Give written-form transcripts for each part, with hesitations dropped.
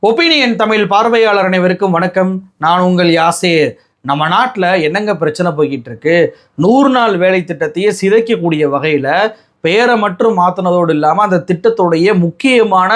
Opinion Tamil பார்வையாளர் அனைவருக்கும் வணக்கம். நான் உங்கள் யாசேர். நம்ம நாட்டில் என்னங்க பிரச்சனை போய்கிட்டு இருக்கு? 100 நாள் வேலை திட்டத்தையே சிதைக்கக்கூடிய வகையில் பெயரை மட்டும் மாற்றினதோடு இல்லாமல் அந்த திட்டத்துடைய முக்கியமான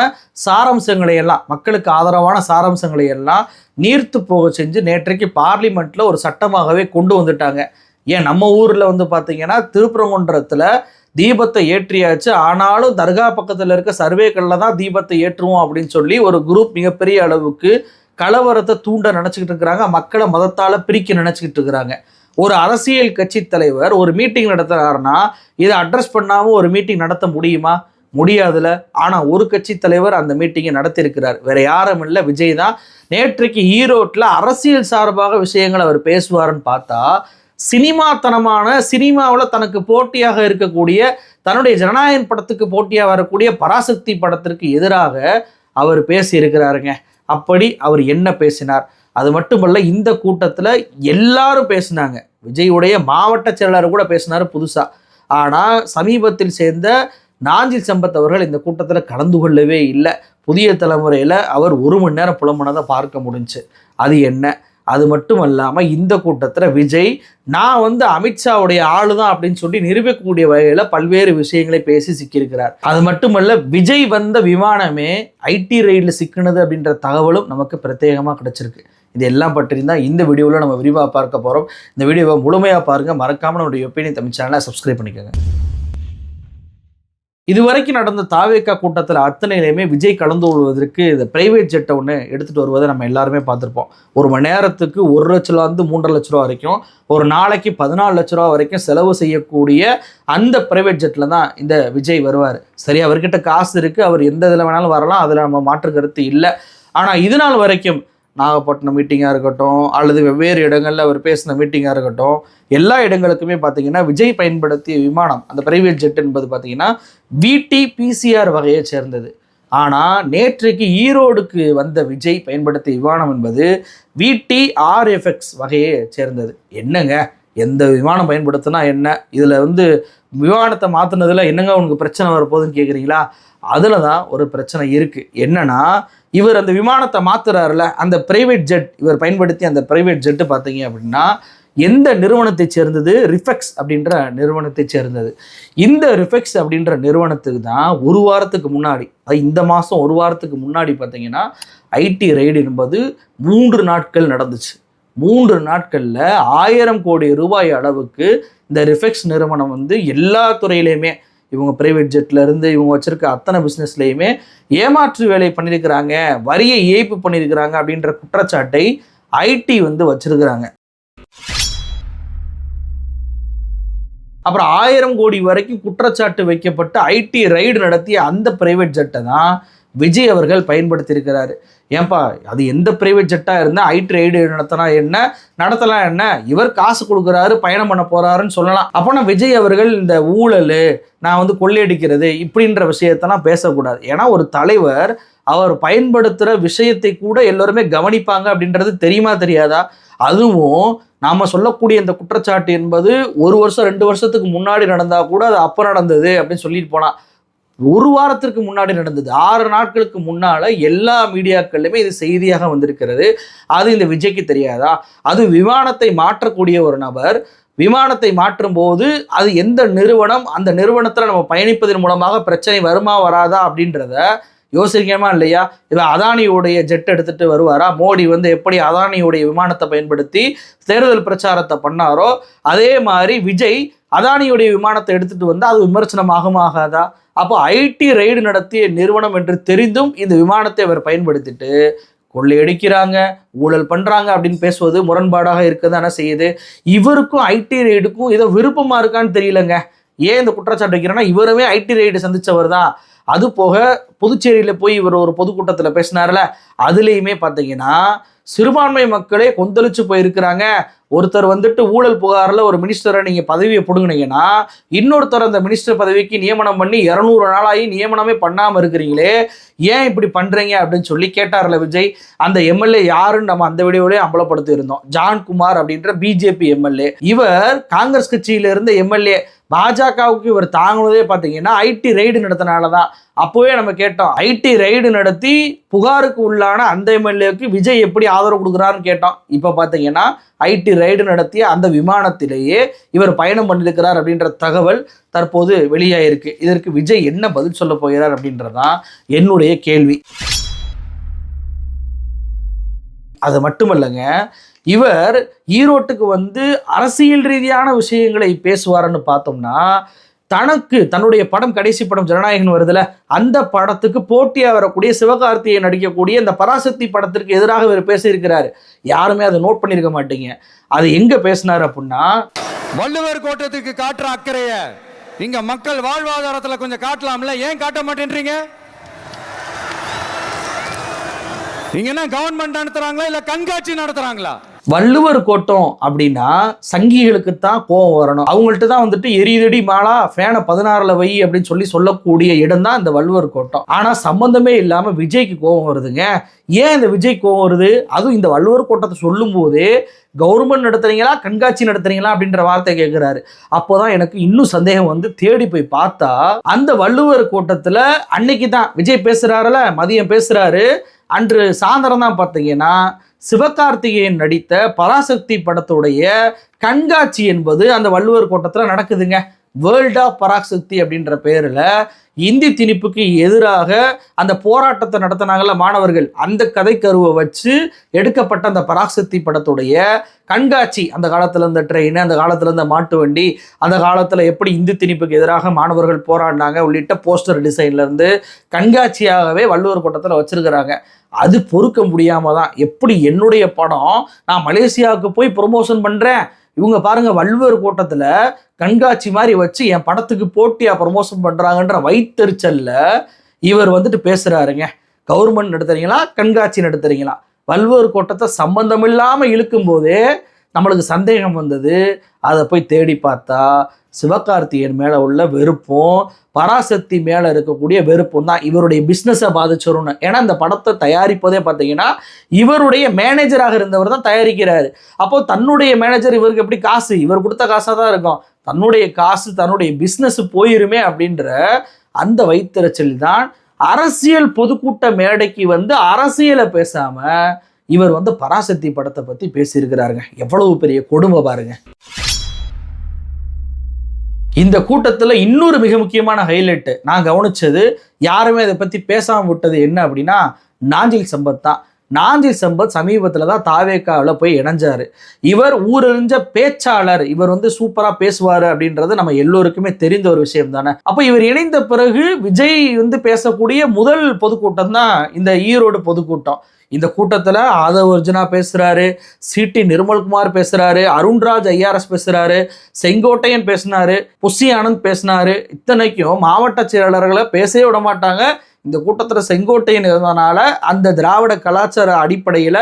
சாராம்சங்களை எல்லாம், மக்களுக்கு ஆதரவான சாராம்சங்களை எல்லாம் நீர்த்து போக செஞ்சு நேற்றைக்கு பார்லிமெண்ட்டில் ஒரு சட்டமாகவே கொண்டு வந்துட்டாங்க. ஏன் நம்ம ஊரில் பார்த்தீங்கன்னா திருப்பரங்குன்றத்தில் தீபத்தை ஏற்றியாச்சு, ஆனாலும் தர்கா பக்கத்தில் இருக்க சர்வேக்களில் தான் தீபத்தை ஏற்றுவோம் அப்படின்னு சொல்லி ஒரு குரூப் மிகப்பெரிய அளவுக்கு கலவரத்தை தூண்ட நினச்சிக்கிட்டு இருக்கிறாங்க. மக்களை மதத்தால் பிரிக்க நினச்சிக்கிட்டு இருக்கிறாங்க. ஒரு அரசியல் கட்சி தலைவர் ஒரு மீட்டிங் நடத்துகிறாருன்னா இதை அட்ரஸ் பண்ணாமல் ஒரு மீட்டிங் நடத்த முடியுமா? முடியாதுல. ஆனால் ஒரு கட்சி தலைவர் அந்த மீட்டிங்கை நடத்தியிருக்கிறார். வேற யாரும் இல்லை, விஜய் தான். நேற்றைக்கு ஈரோட்டில் அரசியல் சார்பாக விஷயங்கள் அவர் பேசுவார்னு பார்த்தா சினிமாவில் தனக்கு போட்டியாக இருக்கக்கூடிய, தன்னுடைய ஜனநாயகன் படத்துக்கு போட்டியாக வரக்கூடிய பராசக்தி படத்திற்கு எதிராக அவர் பேசி இருக்கிறாருங்க. அப்படி அவர் என்ன பேசினார்? அது மட்டுமல்ல, இந்த கூட்டத்தில் எல்லாரும் பேசினாங்க. விஜயுடைய மாவட்ட செயலாளர் கூட பேசினார் புதுசா. ஆனால் சமீபத்தில் சேர்ந்த நாஞ்சில் சம்பத் அவர்கள் இந்த கூட்டத்தில் கலந்து கொள்ளவே இல்லை. புதிய தலைமுறையில் அவர் 1 மணி நேரம் புலம்புனதை பார்க்க முடிஞ்சு. அது என்ன? அது மட்டும் இல்லாமல் இந்த கூட்டத்தில் விஜய் நான் அமித்ஷாவுடைய ஆளு தான் அப்படின்னு சொல்லி நிரூபிக்கக்கூடிய வகையில் பல்வேறு விஷயங்களை பேசி சிக்கியிருக்கிறார். அது மட்டுமல்ல, விஜய் வந்த விமானமே ஐடி ரெய்டில் சிக்கினது அப்படின்ற தகவலும் நமக்கு பிரத்யேகமாக கிடைச்சிருக்கு. இது எல்லாம் பற்றி தான் இந்த வீடியோவில் நம்ம விரிவாக பார்க்க போகிறோம். இந்த வீடியோவை முழுமையாக பாருங்கள். மறக்காமல் நம்மளுடைய ஒப்பீனியன் தமிழ் சேனலை சப்ஸ்கிரைப் பண்ணிக்கோங்க. இதுவரைக்கும் நடந்த தாவேகா கூட்டத்தில் அத்தனையிலையுமே விஜய் கலந்து கொள்வதற்கு இந்த பிரைவேட் ஜெட்டை ஒன்று எடுத்துகிட்டு வருவதை நம்ம எல்லாருமே பார்த்துருப்போம். 1 மணி நேரத்துக்கு 1 லட்ச ரூபாந்து 3.5 லட்ச ரூபா வரைக்கும், ஒரு நாளைக்கு 14 லட்ச ரூபா வரைக்கும் செலவு செய்யக்கூடிய அந்த பிரைவேட் ஜெட்டில் தான் இந்த விஜய் வருவார். சரி, அவர்கிட்ட காசு இருக்குது, அவர் எந்த இதில் வேணாலும் வரலாம், அதில் நம்ம மாற்று கருத்து இல்லை. ஆனால் இது நாள் வரைக்கும் நாகப்பட்டினம் மீட்டிங்காக இருக்கட்டும், அல்லது வெவ்வேறு இடங்களில் அவர் பேசின மீட்டிங்காக இருக்கட்டும், எல்லா இடங்களுக்குமே பார்த்தீங்கன்னா விஜய் பயன்படுத்திய விமானம், அந்த பிரைவேட் ஜெட் என்பது பார்த்தீங்கன்னா VT PCR வகையை சேர்ந்தது. ஆனால் நேற்றைக்கு ஈரோடுக்கு வந்த விஜய் பயன்படுத்திய விமானம் என்பது VT RFX வகையை சேர்ந்தது. என்னங்க, எந்த விமானம் பயன்படுத்தினா என்ன? இதில் விமானத்தை மாற்றினதில் என்னங்க உனக்கு பிரச்சனை வரப்போகுதுன்னு கேட்குறீங்களா? அதில் தான் ஒரு பிரச்சனை இருக்குது. என்னன்னா, இவர் அந்த விமானத்தை மாற்றுறாருல, அந்த பிரைவேட் ஜெட் இவர் பயன்படுத்தி அந்த பிரைவேட் ஜெட்டு பார்த்தீங்க அப்படின்னா எந்த நிறுவனத்தை சேர்ந்தது? ரிஃபெக்ஸ் அப்படின்ற நிறுவனத்தை சேர்ந்தது. இந்த ரிஃபெக்ஸ் அப்படின்ற நிறுவனத்துக்கு தான் 1 வாரத்துக்கு முன்னாடி, இந்த மாதம் 1 வாரத்துக்கு முன்னாடி பார்த்தீங்கன்னா ஐடி ரெய்டு என்பது 3 நாட்கள் நடந்துச்சு. 3 நாட்களில் 1000 கோடி ரூபாய் அளவுக்கு இந்த ரிஃபெக்ஸ் நிறுவனம் எல்லா துறையிலையுமே, இவங்க பிரைவேட் ஜெட்டில் இருந்து இவங்க வச்சிருக்க அத்தனை பிஸ்னஸ்லையுமே ஏமாற்று வேலை பண்ணியிருக்கிறாங்க, வரியை ஏய்ப்பு பண்ணியிருக்கிறாங்க அப்படின்ற குற்றச்சாட்டை ஐடி வச்சிருக்கிறாங்க. அப்புறம் 1000 கோடி வரைக்கும் குற்றச்சாட்டு வைக்கப்பட்டு ஐடி ரைடு நடத்திய அந்த பிரைவேட் ஜெட்டை தான் விஜய் அவர்கள் பயன்படுத்தியிருக்கிறாரு. ஏன்பா, அது எந்த பிரைவேட் ஜெட்டாக இருந்தால் ஐடி ரைடு நடத்தினா என்ன, நடத்தலாம் என்ன? இவர் காசு கொடுக்குறாரு, பயணம் பண்ண போகிறாருன்னு சொல்லலாம். அப்போனா விஜய் அவர்கள் இந்த ஊழல், நான் கொள்ளையடிக்கிறது இப்படின்ற விஷயத்தெல்லாம் பேசக்கூடாது. ஏன்னா ஒரு தலைவர் அவர் பயன்படுத்துகிற விஷயத்தை கூட எல்லோருமே கவனிப்பாங்க அப்படின்றது தெரியுமா தெரியாதா? அதுவும் நாம் சொல்லக்கூடிய இந்த குற்றச்சாட்டு என்பது 1 வருஷம் 2 வருஷத்துக்கு முன்னாடி நடந்தால் கூட அது அப்போ நடந்தது அப்படின்னு சொல்லிட்டு போனால், 1 வாரத்திற்கு முன்னாடி நடந்தது, 6 நாட்களுக்கு முன்னால் எல்லா மீடியாக்கள்லையுமே இது செய்தியாக வந்திருக்கிறது. அது இந்த விஜய்க்கு தெரியாதா? அது விமானத்தை மாற்றக்கூடிய ஒரு நபர் விமானத்தை மாற்றும் போது அது எந்த நிறுவனம், அந்த நிறுவனத்தில் நம்ம பயணிப்பதன் மூலமாக பிரச்சனை வருமா வராதா அப்படின்றத யோசிக்கமா இல்லையா? இவன் அதானியுடைய ஜெட் எடுத்துட்டு வருவாரா? மோடி எப்படி அதானியுடைய விமானத்தை பயன்படுத்தி தேர்தல் பிரச்சாரத்தை பண்ணாரோ அதே மாதிரி விஜய் அதானியுடைய விமானத்தை எடுத்துட்டு அது விமர்சனம் ஆகாதா? அப்போ ஐடி ரைடு நடத்திய நிறுவனம் என்று தெரிந்தும் இந்த விமானத்தை அவர் பயன்படுத்திட்டு கொள்ளையடிக்கிறாங்க, ஊழல் பண்ணுறாங்க அப்படின்னு பேசுவது முரண்பாடாக இருக்கதானே செய்யுது. இவருக்கும் ஐடி ரைடுக்கும் ஏதோ விருப்பமாக இருக்கான்னு தெரியலங்க. ஏன் இந்த குற்றச்சாட்டு வைக்கிறேன்னா, இவருமே ஐடி ரைடு சந்தித்தவர் தான். அது போக புதுச்சேரியில் போய் இவர் ஒரு பொதுக்கூட்டத்தில் பேசினார்ல, அதுலேயுமே பார்த்தீங்கன்னா சிறுபான்மை மக்களே கொந்தளிச்சு போயிருக்கிறாங்க. ஒருத்தர் ஊழல் புகாரில் ஒரு மினிஸ்டரை நீங்கள் பதவியை பிடுங்கினீங்கன்னா இன்னொருத்தர் அந்த மினிஸ்டர் பதவிக்கு நியமனம் பண்ணி 200 நாளாகி நியமனமே பண்ணாமல் இருக்கிறீங்களே, ஏன் இப்படி பண்ணுறீங்க அப்படின்னு சொல்லி கேட்டார்ல விஜய். அந்த எம்எல்ஏ யாருன்னு நம்ம அந்த வீடியோவிலே அம்பலப்படுத்தி இருந்தோம். ஜான்குமார் அப்படின்ற பிஜேபி எம்எல்ஏ. இவர் காங்கிரஸ் கட்சியில இருந்த எம்எல்ஏ, பாஜகவுக்கு இவர் தாங்கினதே பார்த்தீங்கன்னா ஐடி ரைடு நடத்தினால தான். அப்போவே நம்ம கேட்டோம், ஐடி ரைடு நடத்தி புகாருக்கு உள்ளான அந்த எம்எல்ஏவுக்கு விஜய் எப்படி ஆதரவு கொடுக்குறாருன்னு கேட்டோம். இப்போ பார்த்தீங்கன்னா ஐடி ரைடு நடத்திய அந்த விமானத்திலேயே இவர் பயணம் பண்ணியிருக்கிறார் அப்படின்ற தகவல் தற்போது வெளியாயிருக்கு. இதற்கு விஜய் என்ன பதில் சொல்ல போகிறார் அப்படின்றதான் என்னுடைய கேள்வி. அது மட்டுமல்லங்க, இவர் ஈரோட்டுக்கு வந்து அரசியல் ரீதியான விஷயங்களை பேசுவார்னு பார்த்தோம்னா, தன்னுடைய படம், கடைசி படம் ஜனநாயகன் வருதுல, அந்த படத்துக்கு போட்டியாக வரக்கூடிய சிவகார்த்திகேயன் நடிக்கக்கூடிய இந்த பராசக்தி படத்திற்கு எதிராக இவர் பேசியிருக்கிறாரு. யாருமே அதை நோட் பண்ணியிருக்க மாட்டீங்க. அது எங்க பேசினார் அப்படின்னா, வள்ளுவர் கோட்டத்துக்கு காட்டுற அக்கறைய இங்க மக்கள் வாழ்வாதாரத்துல கொஞ்சம் காட்டலாம்ல, ஏன் காட்ட மாட்டேன்றீங்க? இங்க என்ன கவர்மெண்ட் நடத்துறாங்களா இல்ல கண்காட்சி நடத்துறாங்களா? வள்ளுவர் கோட்டம் அப்படின்னா சங்கிகளுக்கு தான் கோபம் வரணும். அவங்கள்ட்ட தான் வந்துட்டு எரிதடி மாலா ஃபேனை 16ல வை அப்படின்னு சொல்லக்கூடிய இடம் தான் இந்த வள்ளுவர் கோட்டம். ஆனா சம்பந்தமே இல்லாம விஜய்க்கு கோபம் வருதுங்க. ஏன் இந்த விஜய் கோபம் வருது? அதுவும் இந்த வள்ளுவர் கோட்டத்தை சொல்லும் போதே கவர்மெண்ட் நடத்துறீங்களா கண்காட்சி நடத்துறீங்களா அப்படின்ற வார்த்தை கேட்கிறாரு. அப்போதான் எனக்கு இன்னும் சந்தேகம் வந்து தேடி போய் பார்த்தா, அந்த வள்ளுவர் கோட்டத்துல அன்னைக்கு தான் விஜய் பேசுறாருல, மதியம் பேசுறாரு, அன்று சாயந்தரம் தான் பார்த்தீங்கன்னா சிவகார்த்திகேயன் நடித்த பராசக்தி படத்துடைய கண்காட்சி என்பது அந்த வள்ளுவர் கோட்டத்தில் நடக்குதுங்க. வேர்ல்ட் ஆஃப் பராசக்தி அப்படின்ற பேரில் இந்தி திணிப்புக்கு எதிராக அந்த போராட்டத்தை நடத்தினாங்கல்ல மாணவர்கள், அந்த கதை கருவை வச்சு எடுக்கப்பட்ட அந்த பராசக்தி படத்துடைய கண்காட்சி, அந்த காலத்தில் இருந்த ட்ரெயின், அந்த காலத்தில் இருந்த மாட்டு வண்டி, அந்த காலத்தில் எப்படி இந்தி திணிப்புக்கு எதிராக மாணவர்கள் போராடினாங்க உள்ளிட்ட போஸ்டர் டிசைன்லேருந்து கண்காட்சியாகவே வள்ளுவர் கோட்டத்தில் வச்சிருக்கிறாங்க. அது பொறுக்க முடியாம தான், எப்படி என்னுடைய படம் நான் மலேசியாவுக்கு போய் ப்ரொமோஷன் பண்ணுறேன், இவங்க பாருங்க வள்ளுவர் கோட்டத்தில் கண்காட்சி மாதிரி வச்சு என் படத்துக்கு போட்டியா ப்ரொமோஷன் பண்ணுறாங்கன்ற வைத்தறிச்சல்ல இவர் வந்துட்டு பேசுகிறாருங்க. கவர்மெண்ட் நடத்துறீங்களா கண்காட்சி நடத்துறீங்களா? வள்ளுவர் கோட்டத்தை சம்பந்தம் இல்லாமல் இழுக்கும் போதே நம்மளுக்கு சந்தேகம் வந்தது. அதை போய் தேடி பார்த்தா சிவகார்த்திகேயன் மேலே உள்ள வெறுப்பும் பராசக்தி மேலே இருக்கக்கூடிய வெறுப்பும் தான் இவருடைய பிஸ்னஸை பாதிச்சிரும்னு. ஏன்னா இந்த படத்தை தயாரிப்பதே பார்த்தீங்கன்னா இவருடைய மேனேஜராக இருந்தவர் தான் தயாரிக்கிறாரு. அப்போ தன்னுடைய மேனேஜர் இவருக்கு எப்படி காசு, இவர் கொடுத்த காசாக தான் இருக்கும், தன்னுடைய காசு தன்னுடைய பிஸ்னஸ் போயிருமே அப்படின்ற அந்த வைத்திருச்சல் தான் அரசியல் பொதுக்கூட்ட மேடைக்கு வந்து அரசியலை பேசாம இவர் வந்து பராசக்தி படத்தை பற்றி பேசியிருக்கிறாருங்க. எவ்வளவு பெரிய கொடுமை பாருங்க. இந்த கூட்டத்தில் இன்னொரு மிக முக்கியமான ஹைலைட்டு நான் கவனிச்சது, யாருமே அதை பற்றி பேசாமல் விட்டது என்ன அப்படின்னா நாஞ்சில் சம்பத் தான். நாஞ்சில் சம்பத் சமீபத்தில் தான் தாவேக்காவில் போய் இணைஞ்சார். இவர் ஊரறிஞ்ச பேச்சாளர், இவர் வந்து சூப்பராக பேசுவார் அப்படின்றது நம்ம எல்லோருக்குமே தெரிந்த ஒரு விஷயம் தானே. அப்போ இவர் இணைந்த பிறகு விஜய் வந்து பேசக்கூடிய முதல் பொதுக்கூட்டம் தான் இந்த ஈரோடு பொதுக்கூட்டம். இந்த கூட்டத்தில் ஆதவ் அர்ஜுனா பேசுகிறாரு, சிடி நிர்மல்குமார் பேசுகிறாரு, அருண்ராஜ் ஐஆர்எஸ் பேசுகிறாரு, செங்கோட்டையன் பேசினாரு, புஷி ஆனந்த் பேசினாரு. இத்தனைக்கும் மாவட்ட செயலாளர்களை பேசவே விட மாட்டாங்க. இந்த கூட்டத்தில் செங்கோட்டையன் இருந்தனால அந்த திராவிட கலாச்சார அடிப்படையில்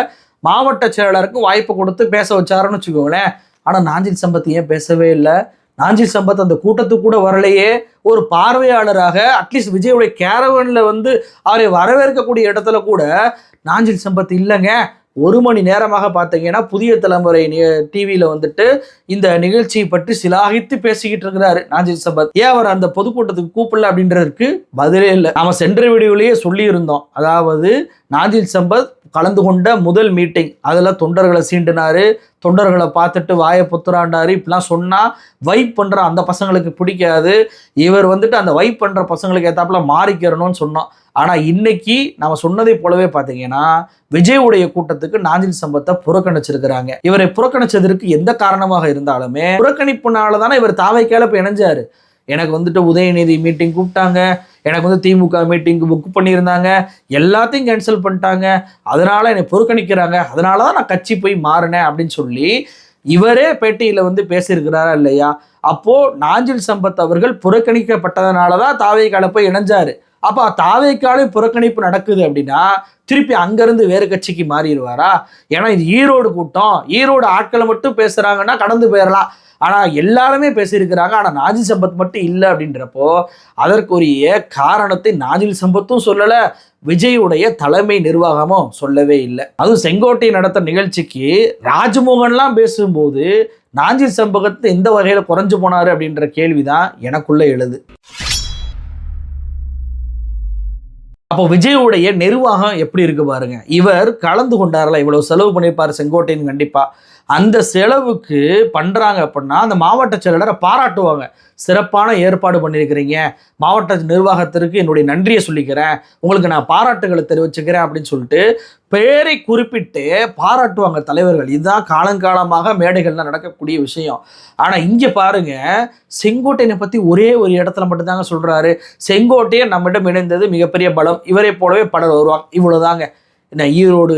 மாவட்ட செயலாளருக்கு வாய்ப்பு கொடுத்து பேச வச்சாருன்னு வச்சுக்கோங்களேன். ஆனால் நாஞ்சில் சம்பத் ஏன் பேசவே இல்லை? நாஞ்சில் சம்பத் அந்த கூட்டத்துக்கு கூட வரலையே. ஒரு பார்வையாளராக அட்லீஸ்ட் விஜயோடைய கேரவனில் வந்து அவரை வரவேற்கக்கூடிய இடத்துல கூட நாஞ்சில் சம்பத் இல்லைங்க. 1 மணி நேரமாக பார்த்தீங்கன்னா புதிய தலைமுறை டிவியில் வந்துட்டு இந்த நிகழ்ச்சியை பற்றி சிலாகித்து பேசிக்கிட்டு இருக்கிறாரு நாஞ்சில் சம்பத். ஏன் அவர் அந்த பொதுக்கூட்டத்துக்கு கூப்பிடல அப்படின்றதுக்கு பதிலே இல்லை. நாம சென்ற வீடியோலேயே சொல்லியிருந்தோம், அதாவது நாஞ்சில் சம்பத் கலந்து கொண்ட முதல் மீட்டிங், அதில் தொண்டர்களை சீண்டினாரு, தொண்டர்களை பார்த்துட்டு வாயை புத்துறாண்டாரு. இப்படிலாம் சொன்னால் வைப் பண்ணுற அந்த பசங்களுக்கு பிடிக்காது, இவர் வந்துட்டு அந்த வைப் பண்ணுற பசங்களுக்கு ஏற்றாப்புல மாறிக்கிறணும்னு சொன்னோம். ஆனால் இன்னைக்கு நம்ம சொன்னதை போலவே பார்த்தீங்கன்னா விஜயுடைய கூட்டத்துக்கு நாஞ்சில் சம்பத்தை புறக்கணிச்சிருக்கிறாங்க. இவரை புறக்கணிச்சதற்கு எந்த காரணமாக இருந்தாலுமே புறக்கணிப்புனால தானே இவர் தாவைக்கால போய் இணைஞ்சாரு. எனக்கு வந்துட்டு உதயநிதி மீட்டிங் கூப்பிட்டாங்க, எனக்கு வந்து திமுக மீட்டிங்கு புக் பண்ணியிருந்தாங்க, எல்லாத்தையும் கேன்சல் பண்ணிட்டாங்க, அதனால என்னை புறக்கணிக்கிறாங்க, அதனால தான் நான் கட்சி போய் மாறினேன் அப்படின்னு சொல்லி இவரே பேட்டியில் வந்து பேசியிருக்கிறாரா இல்லையா? அப்போது நாஞ்சில் சம்பத் அவர்கள் புறக்கணிக்கப்பட்டதுனால தான் தாவைக்கால போய் இணைஞ்சாரு. அப்போ தாவேக்காலே புறக்கணிப்பு நடக்குது அப்படின்னா திருப்பி அங்கேருந்து வேறு கட்சிக்கு மாறிடுவாரா? ஏன்னா இது ஈரோடு கூட்டம், ஈரோடு ஆட்களை மட்டும் பேசுகிறாங்கன்னா கடந்து போயிடலாம். ஆனால் எல்லாருமே பேசியிருக்கிறாங்க, ஆனால் நாஞ்சில் சம்பத் மட்டும் இல்லை அப்படின்றப்போ அதற்குரிய காரணத்தை நாஞ்சில் சம்பத்தும் சொல்லலை, விஜயுடைய தலைமை நிர்வாகமும் சொல்லவே இல்லை. அதுவும் செங்கோட்டை நடத்த நிகழ்ச்சிக்கு ராஜ்மோகன்லாம் பேசும்போது நாஞ்சில் சம்பகத்தை எந்த வகையில குறைஞ்சு போனாரு அப்படின்ற கேள்விதான் எனக்குள்ள எழுது. அப்போ விஜயுடைய நிர்வாகம் எப்படி இருக்கு பாருங்க. இவர் கலந்து கொண்டார்ல, இவ்வளவு செலவு பண்ணியிருப்பாரு செங்கோட்டையன், கண்டிப்பா அந்த செலவுக்கு பண்றாங்க அப்படின்னா அந்த மாவட்ட செயலரை பாராட்டுவாங்க. சிறப்பான ஏற்பாடு பண்ணியிருக்கிறீங்க, மாவட்ட நிர்வாகத்திற்கு என்னுடைய நன்றியை சொல்லிக்கிறேன், உங்களுக்கு நான் பாராட்டுகளை தெரிவிச்சுக்கிறேன் அப்படின்னு சொல்லிட்டு பேரை குறிப்பிட்டு பாராட்டுவாங்க தலைவர்கள். இதுதான் காலங்காலமாக மேடைகள்ல நடக்கக்கூடிய விஷயம். ஆனா இங்க பாருங்க, செங்கோட்டையனை பத்தி ஒரே ஒரு இடத்துல மட்டும்தாங்க சொல்றாரு, செங்கோட்டையன் நம்மிடம் இணைந்தது மிகப்பெரிய பலம், இவரை போலவே பலர் வருவாங்க, இவ்வளவுதாங்க. என்ன ஈரோடு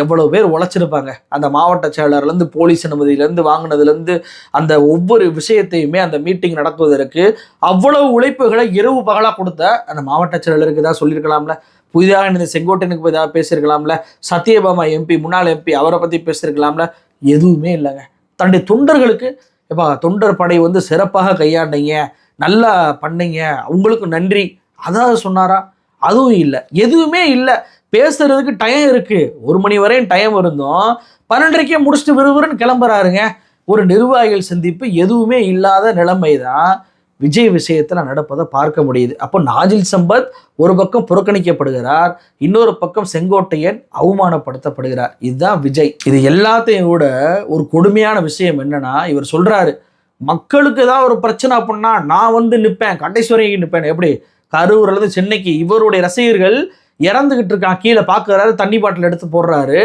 எவ்வளவு பேர் உழைச்சிருப்பாங்க, அந்த மாவட்ட செயலர்லேருந்து போலீஸ் அனுமதியிலேருந்து வாங்கினதுலேருந்து அந்த ஒவ்வொரு விஷயத்தையுமே அந்த மீட்டிங் நடக்குவதற்கு அவ்வளவு உழைப்புகளை இரவு பகலாக கொடுத்த அந்த மாவட்ட செயலருக்கு தான் சொல்லியிருக்கலாம்ல, புதிதாக இந்த செங்கோட்டையனுக்கு போய் ஏதாவது பேசியிருக்கலாம்ல, சத்யபாமா எம்பி முன்னாள் எம்பி அவரை பற்றி பேசியிருக்கலாம்ல, எதுவுமே இல்லைங்க. தன்னுடைய தொண்டர்களுக்கு எப்பா தொண்டர் படை வந்து சிறப்பாக கையாண்டீங்க, நல்லா பண்ணீங்க, உங்களுக்கு நன்றி, அதாவது சொன்னாரா? அதுவும் இல்லை, எதுவுமே இல்லை. பேசுறதுக்கு டைம் இருக்கு, 1 மணி வரையும் டைம் இருந்தோம், 12:30 முடிச்சுட்டு விறுவிறுன்னு கிளம்புறாருங்க. ஒரு நிர்வாகிகள் சந்திப்பு எதுவுமே இல்லாத நிலைமை தான் விஜய் விஷயத்துல நடப்பதை பார்க்க முடியுது. அப்போ நாஞ்சில் சம்பத் ஒரு பக்கம் புறக்கணிக்கப்படுகிறார், இன்னொரு பக்கம் செங்கோட்டையன் அவமானப்படுத்தப்படுகிறார். இதுதான் விஜய். இது எல்லாத்தையும் விட ஒரு கொடுமையான விஷயம் என்னன்னா, இவர் சொல்றாரு மக்களுக்கு ஏதாவது ஒரு பிரச்சனை அப்படின்னா நான் வந்து நிற்பேன், கடைசி வரைக்கும் நிற்பேன். எப்படி? கரூர்ல இருந்து சென்னைக்கு இவருடைய ரசிகர்கள் இறந்துகிட்டு இருக்கான், கீழே பார்க்குறாரு, தண்ணி பாட்டில் எடுத்து போடுறாரு,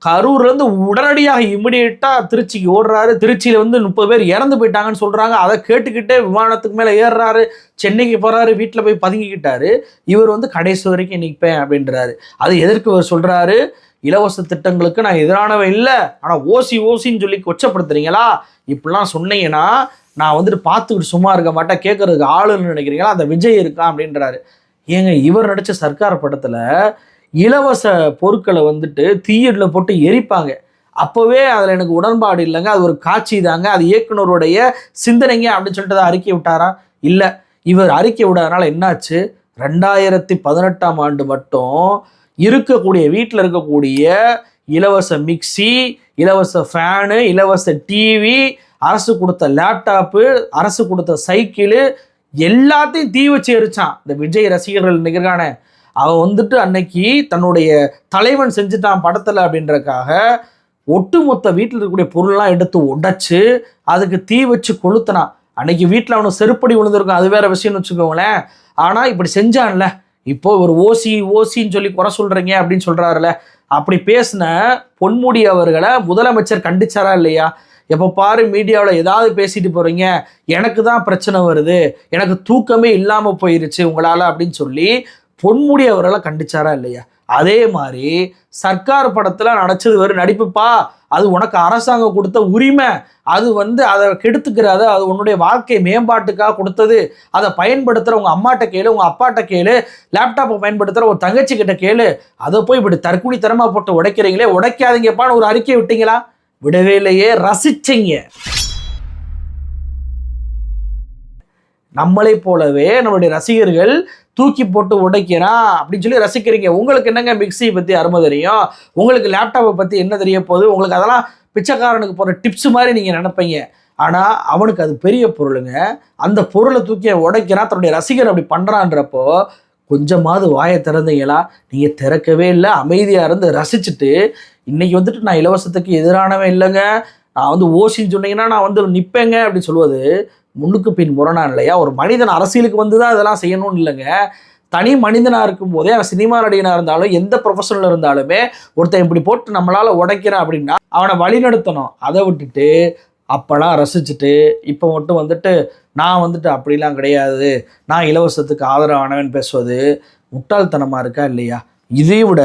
கரூர்லேருந்து உடனடியாக இமிடியேட்டா திருச்சிக்கு ஓடுறாரு, திருச்சியில் வந்து 30 பேர் இறந்து போயிட்டாங்கன்னு சொல்கிறாங்க, அதை கேட்டுக்கிட்டே விமானத்துக்கு மேலே ஏறுறாரு, சென்னைக்கு போகிறாரு, வீட்டில் போய் பதுங்கிக்கிட்டாரு. இவர் வந்து கடைசி வரைக்கும் நிற்பேன் அப்படின்றாரு. அது எதற்கு இவர் சொல்கிறாரு? இலவச திட்டங்களுக்கு நான் எதிரானவன் இல்லை, ஆனால் ஓசின்னு சொல்லி கொச்சப்படுத்துறீங்களா, இப்படிலாம் சொன்னீங்கன்னா நான் வந்துட்டு பார்த்துக்கிட்டு சும்மா இருக்க மாட்டேன், கேட்கறதுக்கு ஆளுன்னு நினைக்கிறீங்களா, அந்த விஜய் இருக்கான் அப்படின்றாரு. ஏங்க, இவர் நடித்த சர்க்கார் படத்தில் இலவச பொருட்களை வந்துட்டு தீயில போட்டு எரிப்பாங்க, அப்போவே அதில் எனக்கு உடன்பாடு இல்லைங்க, அது ஒரு காட்சி தாங்க, அது இயக்குனருடைய சிந்தனைங்க அப்படின்னு சொல்லிட்டு தான் அறிக்கை விட்டாரா? இல்லை. இவர் அறிக்கை விடாதனால என்னாச்சு, 2018ஆம் ஆண்டு மட்டும் இருக்கக்கூடிய வீட்டில் இருக்கக்கூடிய இலவச மிக்சி, இலவச ஃபேனு, இலவச டிவி, அரசு கொடுத்த லேப்டாப்பு, அரசு கொடுத்த சைக்கிளு, எல்லாத்தையும் தீ வச்சு எரிச்சான் இந்த விஜய் ரசிகர்கள் நிகழ்கான. அவன் வந்துட்டு அன்னைக்கு தன்னுடைய தலைவன் செஞ்சுட்டான் படத்தில் அப்படின்றக்காக ஒட்டுமொத்த வீட்டில் இருக்கக்கூடிய பொருள்லாம் எடுத்து உடைச்சு அதுக்கு தீ வச்சு கொளுத்தினான். அன்னைக்கு வீட்டில் அவனுக்கு செருப்படி விழுந்திருக்கும், அது வேற விஷயம்னு வச்சுக்கோங்களேன். ஆனால் இப்படி செஞ்சான்ல, இப்போ ஒரு ஓசின்னு சொல்லி குறை சொல்றீங்க அப்படின்னு சொல்றாருல, அப்படி பேசின பொன்முடி அவர்களை முதலமைச்சர் கண்டிச்சாரா இல்லையா? எப்போ பாரு மீடியாவில் ஏதாவது பேசிட்டு போகிறீங்க, எனக்கு தான் பிரச்சனை வருது, எனக்கு தூக்கமே இல்லாமல் போயிருச்சு உங்களால் அப்படின்னு சொல்லி பொன்முடி அவர்களை கண்டிச்சாரா இல்லையா? அதே மாதிரி சர்க்கார் படத்தில் நடிச்சது வெறும் நடிப்புப்பா, அது உனக்கு அரசாங்கம் கொடுத்த உரிமை, அது வந்து அதை கெடுத்துக்கிறாத, அது உன்னுடைய வாழ்க்கை மேம்பாட்டுக்காக கொடுத்தது, அதை பயன்படுத்துகிற உங்கள் அம்மாட்ட கேளு, உங்கள் அப்பாட்ட கேளு, லேப்டாப்பை பயன்படுத்துகிற ஒரு தங்கச்சி கிட்ட கேளு, அதை போய் இப்படி தற்கூலித்தனமாக போட்டு உடைக்கிறீங்களே, உடைக்காதீங்கப்பான்னு ஒரு அறிக்கை விட்டீங்களா? விடவே இல்லையே, ரசிச்சிங்க. நம்மளை போலவே நம்மளுடைய ரசிகர்கள் தூக்கி போட்டு உடைக்கிறான் அப்படின்னு சொல்லி ரசிக்கிறீங்க. உங்களுக்கு என்னங்க மிக்சியை பற்றி அருமை தெரியும், உங்களுக்கு லேப்டாப்பை பற்றி என்ன தெரிய போகுது, உங்களுக்கு அதெல்லாம் பிச்சைக்காரனுக்கு போகிற டிப்ஸ் மாதிரி நீங்கள் நினைப்பீங்க. ஆனால் அவனுக்கு அது பெரிய பொருளுங்க, அந்த பொருளை தூக்கி உடைக்கிறான், தன்னுடைய ரசிகர் அப்படி பண்ணுறான்றப்போ கொஞ்சமாவது வாயை திறந்தீங்களா? நீங்கள் திறக்கவே இல்லை, அமைதியாக இருந்து ரசிச்சுட்டு இன்னைக்கு வந்துட்டு நான் இலவசத்துக்கு எதிரானவன் இல்லைங்க, நான் வந்து ஓசின்னு சொன்னீங்கன்னா நான் வந்து நிற்பேங்க அப்படின்னு சொல்லுவது முன்னுக்கு பின் முரணா இல்லையா? ஒரு மனிதன் அரசியலுக்கு வந்து தான் இதெல்லாம் செய்யணும்னு இல்லைங்க, தனி மனிதனாக இருக்கும் போதே அவன் சினிமா நடிகனாக இருந்தாலும் எந்த ப்ரொஃபஷனில் இருந்தாலுமே ஒருத்தன் இப்படி போட்டு நம்மளால் உடைக்கிறான் அப்படின்னா அவனை வழிநடத்தணும். அதை விட்டுட்டு அப்போலாம் ரசிச்சுட்டு இப்போ மட்டும் வந்துட்டு நான் வந்துட்டு அப்படிலாம் கிடையாது, நான் இலவசத்துக்கு ஆதரவானவன் பேசுவது முட்டாள்தனமாக இருக்கா இல்லையா? இதை விட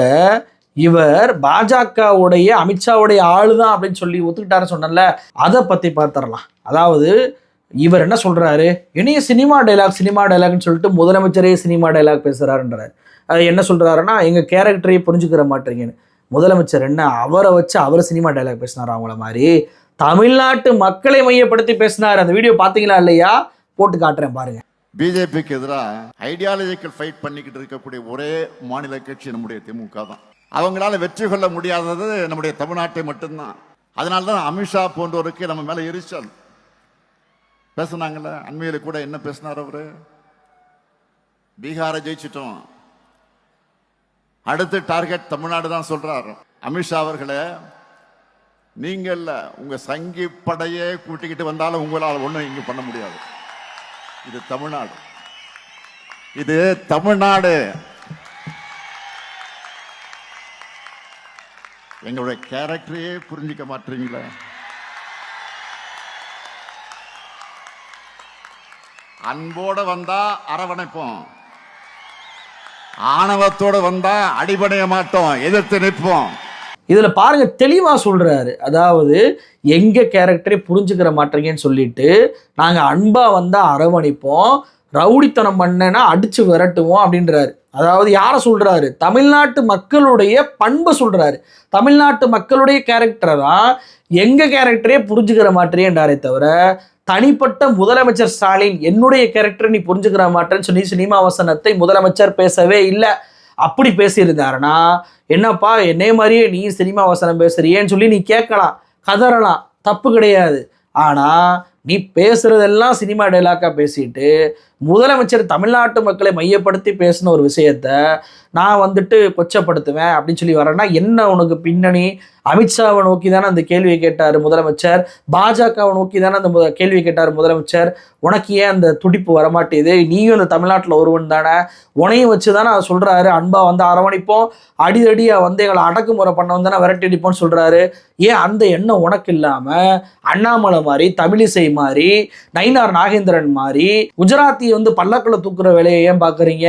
இவர் பாஜகவுடைய அமித்ஷாவுடைய ஆளு தான் அப்படின்னு சொல்லி ஒத்துக்கிட்டாரு சொன்னல, அதை பற்றி பார்த்துடலாம். அதாவது இவர் என்ன சொல்கிறாரு, இனிய சினிமா டைலாக்னு சொல்லிட்டு முதலமைச்சரே சினிமா டைலாக் பேசுகிறாருன்றார். அது என்ன சொல்கிறாருன்னா, எங்கள் கேரக்டரையே புரிஞ்சுக்கிற மாட்டீங்கன்னு. முதலமைச்சர் என்ன அவரை வச்சு அவர் சினிமா டைலாக் பேசினார்? அவங்கள மாதிரி தமிழ்நாட்டு மக்களை மையப்படுத்தி பேசினார். அந்த வீடியோ பார்த்தீங்களா இல்லையா? போட்டு காட்டுறேன் பாருங்க. பிஜேபிக்கு எதிராக ஐடியாலஜிக்கல் ஃபைட் பண்ணிக்கிட்டு இருக்கக்கூடிய ஒரே மாநில கட்சி நம்முடைய திமுக தான். அவங்களால வெற்றி கொள்ள முடியாதது நம்முடைய தமிழ்நாட்டை மட்டும்தான். அதனால தான் அமித்ஷா போன்றவருக்கு நம்ம மேல எரிச்சல். பேசுனாங்கல்ல, அண்மையில கூட என்ன பேசினார் அவரு? பீகாரை ஜெயிச்சிட்டோம், அடுத்த டார்கெட் தமிழ்நாடு தான் சொல்றாரு. அமித்ஷா அவர்களே, நீங்க இல்ல, உங்க சங்கி படையே கூட்டிக்கிட்டு வந்தாலும் உங்களால் ஒண்ணும் இங்க பண்ண முடியாது. இது தமிழ்நாடு, இது தமிழ்நாடு. எங்களுடைய கேரக்டரையே புரிஞ்சிக்க மாட்டீங்களா? அன்போட வந்தா அரவணைப்போம், ஆணவத்தோட வந்தா அடிபடைய மாட்டோம், எதிர்த்து நிற்போம். இதுல பாருங்க, தெளிவா சொல்றாரு. அதாவது எங்க கேரக்டரை புரிஞ்சுக்கிற மாட்டீங்கன்னு சொல்லிட்டு, நாங்க அன்பா வந்தா அரவணைப்போம், ரவுடித்தனம் பண்ணனா அடிச்சு விரட்டுவோம் அப்படின்றாரு. அதாவது யாரை சொல்றாரு? தமிழ்நாட்டு மக்களுடைய பண்பை சொல்றாரு. தமிழ்நாட்டு மக்களுடைய கேரக்டரை தான் எங்க கேரக்டரே புரிஞ்சுக்கிற மாட்டேன்றாரே தவிர, தனிப்பட்ட முதலமைச்சர் ஸ்டாலின் என்னுடைய கேரக்டரை நீ புரிஞ்சுக்கிற மாட்டேன்னு சொல்லி சினிமா வசனத்தை முதலமைச்சர் பேசவே இல்லை. அப்படி பேசியிருந்தாருன்னா, என்னப்பா என்னே மாதிரியே நீ சினிமா வசனம் பேசுறியேன்னு சொல்லி நீ கேட்கலாம், கதறலாம், தப்பு கிடையாது. ஆனால் நீ பேசுறதெல்லாம் சினிமா டைலாக்காக பேசிட்டு முதலமைச்சர் தமிழ்நாட்டு மக்களை மையப்படுத்தி பேசின ஒரு விஷயத்த நான் வந்துட்டு கொச்சப்படுத்துவேன் அப்படின்னு சொல்லி வரேன்னா என்ன உனக்கு பின்னணி? அமித்ஷாவை நோக்கி தானே அந்த கேள்வியை கேட்டார் முதலமைச்சர், பாஜகவை நோக்கி தானே அந்த கேள்வி கேட்டார் முதலமைச்சர். உனக்கு ஏன் அந்த துடிப்பு வரமாட்டேது? நீயும் அந்த தமிழ்நாட்டில் ஒருவன் தானே, உனையும் வச்சு தானே அதை சொல்கிறாரு. அன்பா வந்து அரவணைப்போம், அடிதடியாக வந்து எங்களை அடக்குமுறை பண்ண வந்தானே விரட்டி அடிப்போம்னு சொல்கிறாரு. ஏன் அந்த எண்ணம் உனக்கு இல்லாமல் அண்ணாமலை மாதிரி, தமிழிசை மாதிரி, நயினார் நாகேந்திரன் மாதிரி குஜராத்தி வந்து பல்லக்கில் தூக்குற வேலையை ஏன் பார்க்குறீங்க?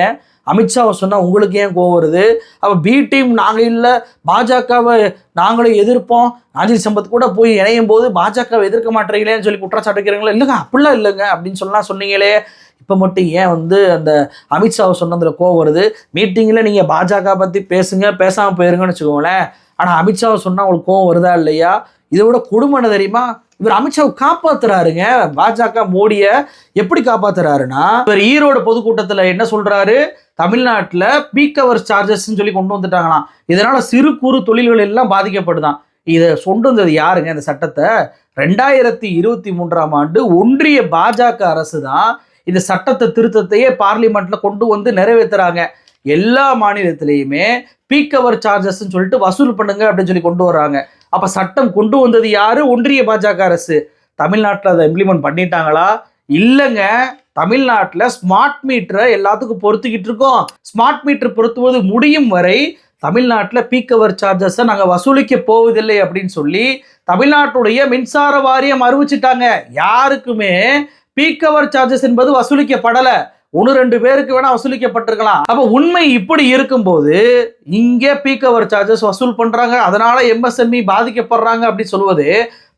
அமித்ஷாவை சொன்னால் உங்களுக்கு ஏன் கோவம் வருது? அப்போ பி டீம் நாங்கள் இல்லை, பாஜகவை நாங்களும் எதிர்ப்போம், ராஜில் சம்பத் கூட போய் இணையும் போது பாஜகவை எதிர்க்க மாட்டீங்களேன்னு சொல்லி குற்றச்சாட்டு வைக்கிறீங்களா? இல்லைங்க அப்படிலாம் இல்லைங்க அப்படின்னு சொல்லலாம் சொன்னீங்களே, இப்போ மட்டும் ஏன் வந்து அந்த அமித்ஷாவை சொன்னதில் கோவம் வருது? மீட்டிங்கில் நீங்கள் பாஜக பற்றி பேசுங்க, பேசாமல் போயிருங்கன்னு வச்சுக்கோங்களேன். ஆனால் அமித்ஷாவை சொன்னால் உங்களுக்கு கோவம் வருதா இல்லையா? இதை விட கொடுமை என்ன தெரியுமா? இவர் அமித்ஷாவை காப்பாத்துறாருங்க. பாஜக மோடியை எப்படி காப்பாத்துறாருன்னா, இவர் ஈரோடு பொதுக்கூட்டத்தில் என்ன சொல்றாரு? தமிழ்நாட்டில் பீக் அவர் சார்ஜஸ் சொல்லி கொண்டு வந்துட்டாங்களாம், இதனால சிறு குறு தொழில்கள் எல்லாம் பாதிக்கப்படுதான். இதை கொண்டு வந்தது யாருங்க? இந்த சட்டத்தை 2023ஆம் ஆண்டு ஒன்றிய பாஜக அரசு தான் இந்த சட்டத்தை திருத்தத்தையே பார்லிமெண்ட்ல கொண்டு வந்து நிறைவேற்றுறாங்க. எல்லா மாநிலத்திலையுமே பீக் அவர் சார்ஜஸ் சொல்லிட்டு வசூல் பண்ணுங்க அப்படின்னு சொல்லி கொண்டு வர்றாங்க. அப்ப சட்டம் கொண்டு வந்தது யாரு? ஒன்றிய பாஜக அரசு. தமிழ்நாட்டில் அதை இம்ப்ளிமெண்ட் பண்ணிட்டாங்களா? இல்லைங்க. தமிழ்நாட்டில் ஸ்மார்ட் மீட்டரை எல்லாத்துக்கும் பொருத்திக்கிட்டு இருக்கோம். ஸ்மார்ட் மீட்டர் பொருத்துவது முடியும் வரை தமிழ்நாட்டில் பீக் அவர் சார்ஜஸை நாங்கள் வசூலிக்க போவதில்லை அப்படின்னு சொல்லி தமிழ்நாட்டுடைய மின்சார வாரியம் அறிவிச்சிட்டாங்க. யாருக்குமே பீக் அவர் சார்ஜஸ் என்பது வசூலிக்கப்படலை. 1-2 பேருக்கு வேணா வசூலிக்கப்பட்டிருக்கலாம். அப்ப உண்மை இப்படி இருக்கும்போது இங்கே பீக் அவர் சார்ஜஸ் வசூல் பண்றாங்க, அதனால எம்எஸ்எம்இ பாதிக்கப்படுறாங்க அப்படி சொல்வது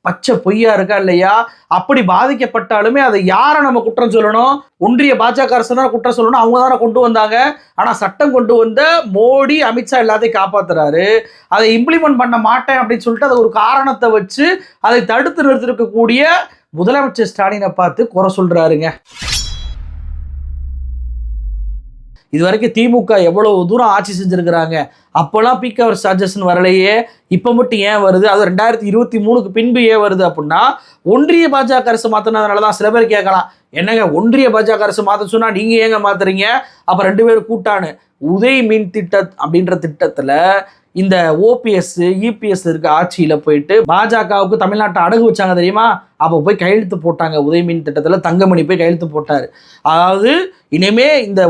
பச்சை பொய்யா இருக்கா இல்லையா? அப்படி பாதிக்கப்பட்டாலுமே அதை யாரை நம்ம குற்றம் சொல்லணும்? ஒன்றிய பாஜக அரசு தான் குற்றம் சொல்லணும். அவங்க தானே கொண்டு வந்தாங்க. ஆனா சட்டம் கொண்டு வந்த மோடி, அமித்ஷா எல்லாத்தையும் காப்பாத்துறாரு. அதை இம்ப்ளிமெண்ட் பண்ண மாட்டேன் அப்படின்னு சொல்லிட்டு அதை ஒரு காரணத்தை வச்சு அதை தடுத்து நிறுத்திருக்கக்கூடிய முதலமைச்சர் ஸ்டாலினை பார்த்து குறை சொல்றாருங்க. இது வரைக்கும் திமுக எவ்வளவு தூரம் ஆட்சி செஞ்சிருக்கிறாங்க, அப்போல்லாம் பீக் அவர் சார்ஜஸ்ன்னு வரலையே, இப்போ மட்டும் ஏன் வருது? அது 2023க்கு பின்பு ஏன் வருது அப்படின்னா, ஒன்றிய பாஜக அரசு மாற்றினதுனால தான். சில பேர் கேட்கலாம், என்னங்க ஒன்றிய பாஜக அரசு மாற்ற சொன்னா நீங்க ஏங்க மாத்துறீங்க? அப்போ 2 பேரும் கூட்டானு உதய் மின் திட்டம் அப்படின்ற திட்டத்தில் இந்த ஓபிஎஸ் இபிஎஸ் இருக்க ஆட்சியில் போயிட்டு பாஜகவுக்கு தமிழ்நாட்டை அடகு வச்சாங்க தெரியுமா? அப்போ போய் கையெழுத்து போட்டாங்க. உதய் மின் திட்டத்தில் தங்கமணி போய் கையெழுத்து போட்டார். அதாவது இனிமே இந்த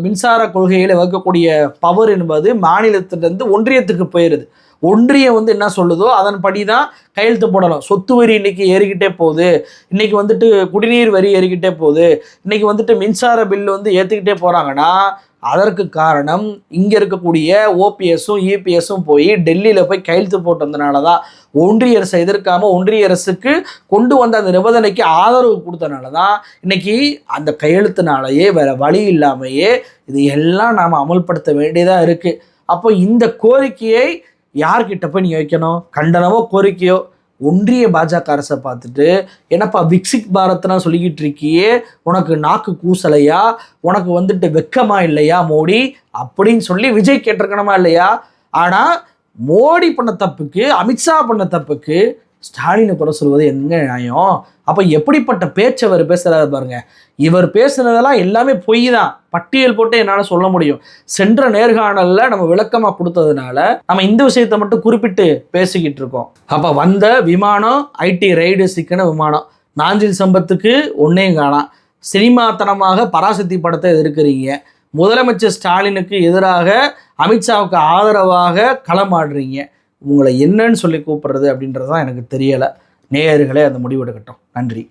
மின்சார கொள்கையில் வகுக்கக்கூடிய பவர் என்பது மாநிலத்திலிருந்து ஒன்றியத்துக்கு போயிடுது. ஒன்றியம் வந்து என்ன சொல்லுதோ அதன்படி தான் கையெழுத்து போடலாம். சொத்து வரி இன்னைக்கு ஏறிக்கிட்டே போகுது, இன்னைக்கு வந்துட்டு குடிநீர் வரி ஏறிக்கிட்டே போகுது, இன்னைக்கு வந்துட்டு மின்சார பில்லு வந்து ஏற்றிக்கிட்டே போகிறாங்கன்னா அதற்கு காரணம் இங்கே இருக்கக்கூடிய ஓபிஎஸும் இபிஎஸும் போய் டெல்லியில் போய் கையெழுத்து போட்டு வந்தனால தான். ஒன்றிய அரசை எதிர்க்காமல் ஒன்றிய அரசுக்கு கொண்டு வந்த அந்த நிபந்தனைக்கு ஆதரவு கொடுத்தனால தான் இன்னைக்கு அந்த கையெழுத்துனாலேயே வேற வழி இல்லாமையே இது எல்லாம் நாம் அமல்படுத்த வேண்டியதாக இருக்குது. அப்போ இந்த கோரிக்கையை யார்கிட்ட போய் நீங்கள் வைக்கணும்? கண்டனமோ கோரிக்கையோ ஒன்றிய பாஜக அரசை பார்த்துட்டு என்னப்பா விக்சிக் பாரத்னா சொல்லிக்கிட்டு இருக்கியே, உனக்கு நாக்கு கூசலையா, உனக்கு வந்துட்டு வெக்கமா இல்லையா மோடி அப்படின்னு சொல்லி விஜய் கேட்டிருக்கணுமா இல்லையா? ஆனால் மோடி பண்ண தப்புக்கு, அமித்ஷா பண்ண தப்புக்கு ஸ்டாலினை குறை சொல்வது எங்க நியாயம்? அப்போ எப்படிப்பட்ட பேச்சு அவர் பேசுகிறாரு பாருங்க. இவர் பேசுனதெல்லாம் எல்லாமே பொய் தான், பட்டியல் போட்டு என்னால் சொல்ல முடியும். சென்ற நேர்காணலில் நம்ம விளக்கமாக கொடுத்ததுனால நம்ம இந்த விஷயத்தை மட்டும் குறிப்பிட்டு பேசிக்கிட்டு இருக்கோம். அப்போ வந்த விமானம் ஐடி ரைடு சிக்கின விமானம், நாஞ்சில் சம்பத்துக்கு ஒன்றையும் காணாம். சினிமாத்தனமாக பராசக்தி படத்தை எதிர்க்கிறீங்க, முதலமைச்சர் ஸ்டாலினுக்கு எதிராக அமித்ஷாவுக்கு ஆதரவாக களமாடுறீங்க. உங்களை என்னன்னு சொல்லி கூப்பிடுறது அப்படின்றது தான் எனக்கு தெரியலை. நேயர்களே அந்த முடிவெடுக்கட்டும். நன்றி.